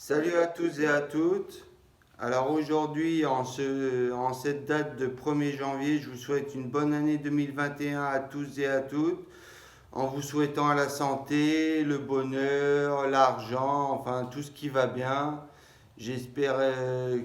Salut à tous et à toutes. Alors aujourd'hui, en cette date de 1er janvier, je vous souhaite une bonne année 2021 à tous et à toutes, en vous souhaitant la santé, le bonheur, l'argent, enfin tout ce qui va bien. J'espère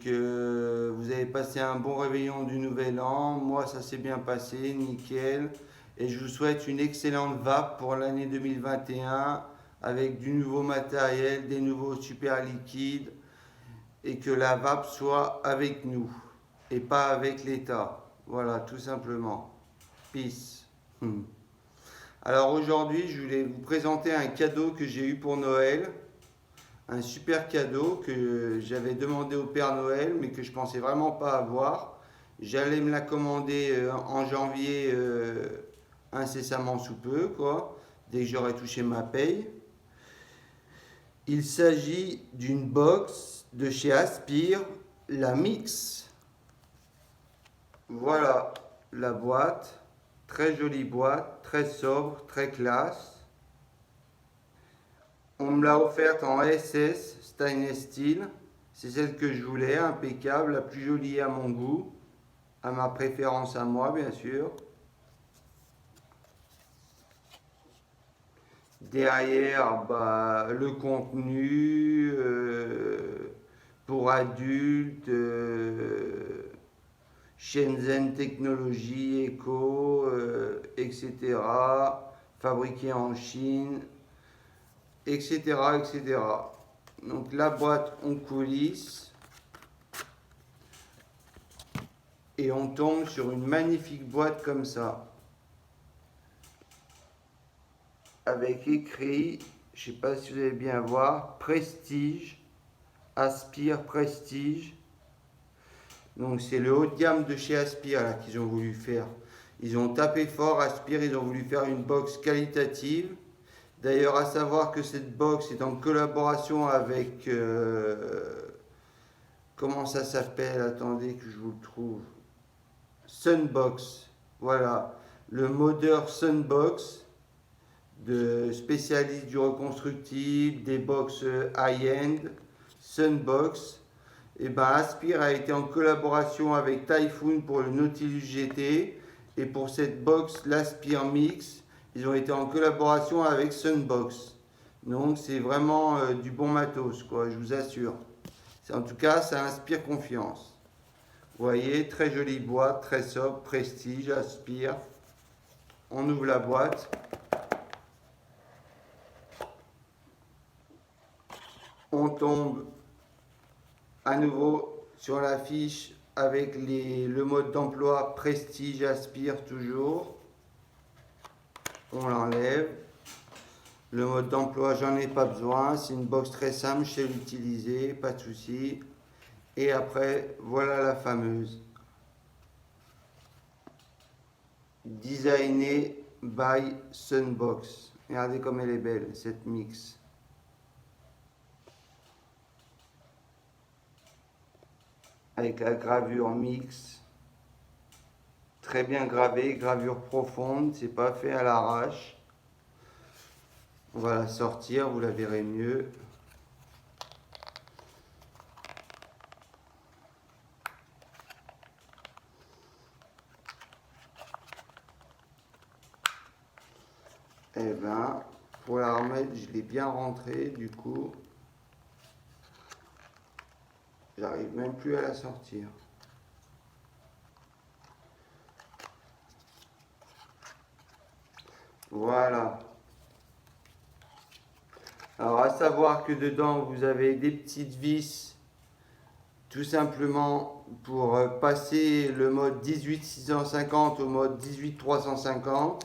que vous avez passé un bon réveillon du Nouvel An. Moi, ça s'est bien passé, nickel. Et je vous souhaite une excellente vape pour l'année 2021 avec du nouveau matériel, des nouveaux super liquides et que la vape soit avec nous et pas avec l'État. Voilà, tout simplement. Peace. Alors aujourd'hui, je voulais vous présenter un cadeau que j'ai eu pour Noël. Un super cadeau que j'avais demandé au Père Noël, mais que je pensais vraiment pas avoir. J'allais me la commander en janvier incessamment sous peu, quoi, dès que j'aurai touché ma paye. Il s'agit d'une box de chez Aspire, la Mix. Voilà la boîte, très jolie boîte, très sobre, très classe. On me l'a offerte en SS stainless steel. C'est celle que je voulais, impeccable, la plus jolie à mon goût, à ma préférence à moi, bien sûr. Derrière, bah, le contenu pour adultes, Shenzhen Technologies, Eco, etc. Fabriqué en Chine, etc., etc. Donc la boîte, on coulisse et on tombe sur une magnifique boîte comme ça, avec écrit, je ne sais pas si vous allez bien voir, Prestige, Aspire Prestige. Donc c'est le haut de gamme de chez Aspire là qu'ils ont voulu faire. Ils ont tapé fort, Aspire, ils ont voulu faire une box qualitative. D'ailleurs, à savoir que cette box est en collaboration avec... comment ça s'appelle? Attendez que je vous le trouve. Sunbox. Voilà. Le modeur Sunbox, de spécialistes du reconstructible, des box high-end. Sunbox. Et ben Aspire a été en collaboration avec Typhoon pour le Nautilus GT. Et pour cette box, l'Aspire Mix, ils ont été en collaboration avec Sunbox. Donc c'est vraiment du bon matos, quoi, je vous assure. En tout cas, ça inspire confiance. Vous voyez, très jolie boîte, très sobre, Prestige, Aspire. On ouvre la boîte. On tombe à nouveau sur la fiche avec le mode d'emploi Prestige, Aspire toujours. On l'enlève. Le mode d'emploi, j'en ai pas besoin. C'est une box très simple, je sais l'utiliser, pas de souci. Et après, voilà la fameuse. Designée by Sunbox. Regardez comme elle est belle, cette mix. Avec la gravure mix. Très bien gravée, gravure profonde, c'est pas fait à l'arrache. On va la sortir, vous la verrez mieux. Eh ben, pour la remettre, je l'ai bien rentrée, du coup, j'arrive même plus à la sortir. Voilà. Alors, à savoir que dedans, vous avez des petites vis, tout simplement pour passer le mode 18650 au mode 18350.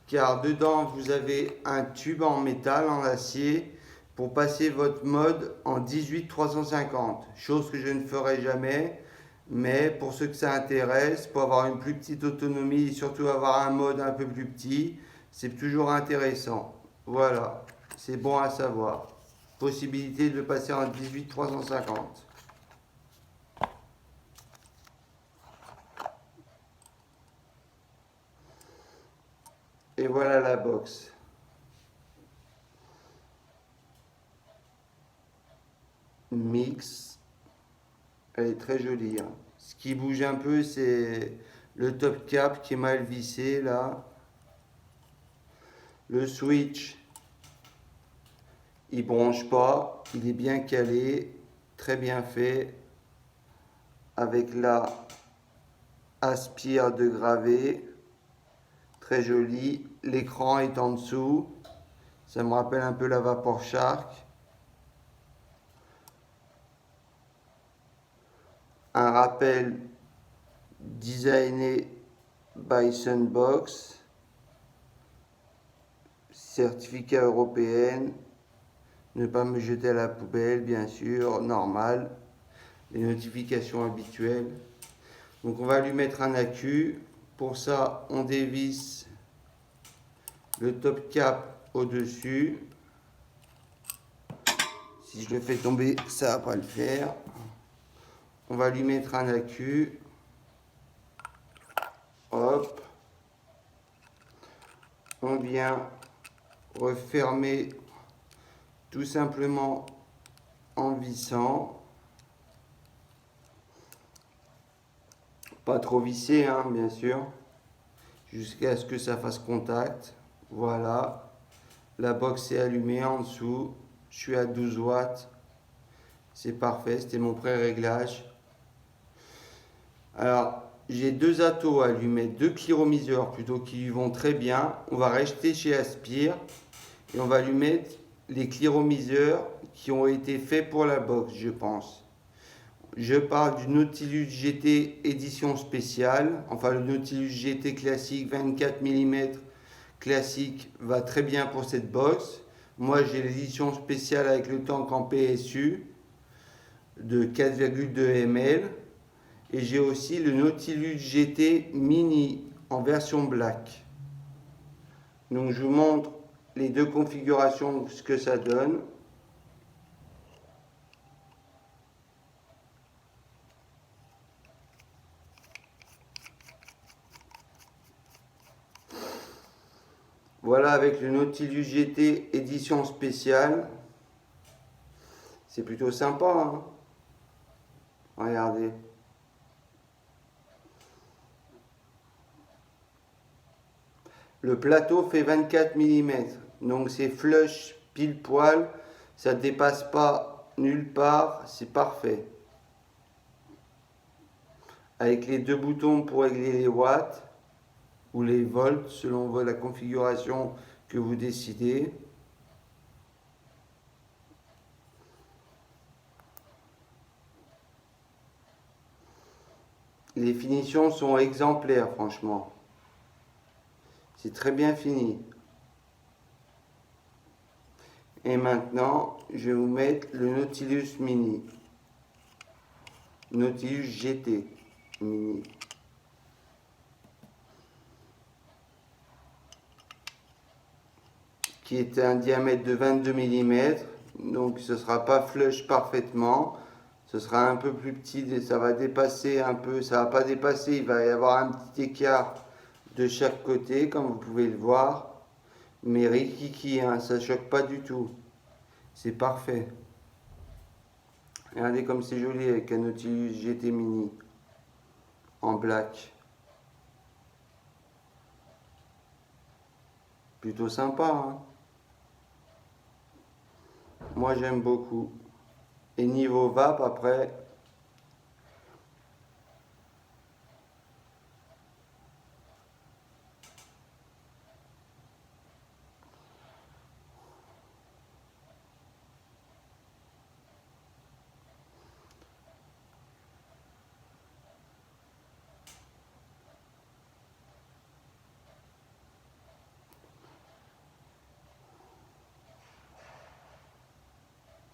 Car dedans, vous avez un tube en métal, en acier, pour passer votre mode en 18350. Chose que je ne ferai jamais, mais pour ceux que ça intéresse, pour avoir une plus petite autonomie et surtout avoir un mode un peu plus petit, c'est toujours intéressant. Voilà, c'est bon à savoir. Possibilité de passer en 18350. Et voilà la box. Mix. Elle est très jolie, hein. Ce qui bouge un peu, c'est le top cap qui est mal vissé là. Le switch, il bronche pas, il est bien calé, très bien fait, avec la aspire de gravé, très joli. L'écran est en dessous, ça me rappelle un peu la Vapor Shark. Un rappel designé by Sunbox, certificat européen, ne pas me jeter à la poubelle, bien sûr, normal, les notifications habituelles. Donc on va lui mettre un accu. Pour ça, on dévisse le top cap au-dessus. Si je le fais tomber, ça va pas le faire. On va lui mettre un accu. Hop. On vient refermer tout simplement en vissant. Pas trop visser, hein, bien sûr. Jusqu'à ce que ça fasse contact. Voilà. La box est allumée en dessous. Je suis à 12 watts. C'est parfait, c'était mon pré-réglage. Alors, j'ai deux atos à allumer, deux cliromiseurs plutôt qui vont très bien. On va rester chez Aspire et on va lui mettre les cliromiseurs qui ont été faits pour la box, je pense. Je parle du Nautilus GT édition spéciale. Enfin, le Nautilus GT classique 24 mm classique va très bien pour cette box. Moi, j'ai l'édition spéciale avec le tank en PSU de 4,2 ml. Et j'ai aussi le Nautilus GT Mini en version black. Donc je vous montre les deux configurations, ce que ça donne. Voilà avec le Nautilus GT édition spéciale. C'est plutôt sympa, hein. Regardez. Le plateau fait 24 mm. Donc c'est flush pile poil. Ça ne dépasse pas nulle part. C'est parfait. Avec les deux boutons pour régler les watts ou les volts selon la configuration que vous décidez. Les finitions sont exemplaires, franchement. C'est très bien fini. Et maintenant, je vais vous mettre le Nautilus Mini. Nautilus GT Mini. Qui est un diamètre de 22 mm. Donc ce ne sera pas flush parfaitement. Ce sera un peu plus petit, ça va dépasser un peu, ça va pas dépasser, il va y avoir un petit écart de chaque côté, comme vous pouvez le voir. Mais rikiki, hein, ça choque pas du tout. C'est parfait. Regardez comme c'est joli avec un Nautilus GT Mini en black. Plutôt sympa, hein. Moi j'aime beaucoup. Et niveau vape après,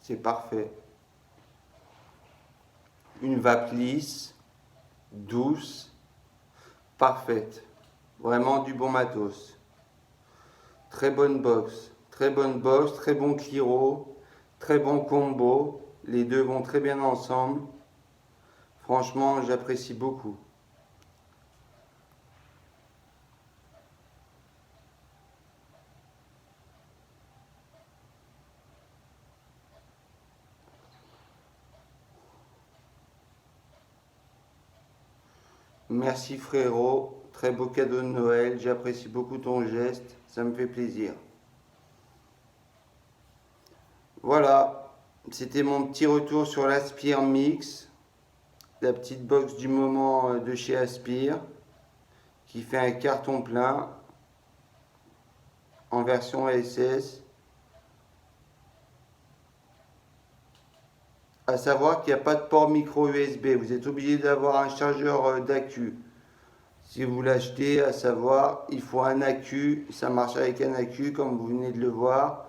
c'est parfait. Une vape lisse, douce, parfaite. Vraiment du bon matos. Très bonne box, très bon Cliro, très bon combo. Les deux vont très bien ensemble. Franchement, j'apprécie beaucoup. Merci frérot, très beau cadeau de Noël, j'apprécie beaucoup ton geste, ça me fait plaisir. Voilà, c'était mon petit retour sur l'Aspire Mix, la petite box du moment de chez Aspire, qui fait un carton plein en version ASS. À savoir qu'il n'y a pas de port micro USB, vous êtes obligé d'avoir un chargeur d'accu. Si vous l'achetez, à savoir, il faut un accu, ça marche avec un accu comme vous venez de le voir,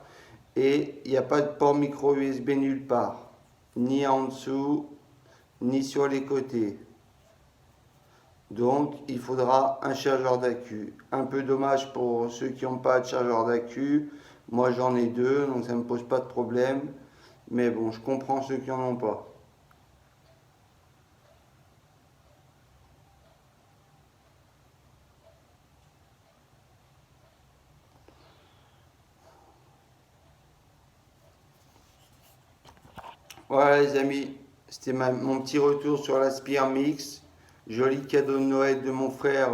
et il n'y a pas de port micro USB nulle part, ni en dessous, ni sur les côtés. Donc il faudra un chargeur d'accu. Un peu dommage pour ceux qui n'ont pas de chargeur d'accu. Moi j'en ai deux, donc ça ne me pose pas de problème. Mais bon, je comprends ceux qui n'en ont pas. Voilà les amis, c'était mon petit retour sur l'Aspire Mix. Joli cadeau de Noël de mon frère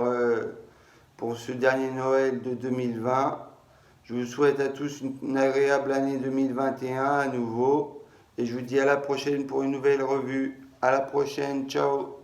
pour ce dernier Noël de 2020. Je vous souhaite à tous une agréable année 2021 à nouveau. Et je vous dis à la prochaine pour une nouvelle revue. À la prochaine, ciao.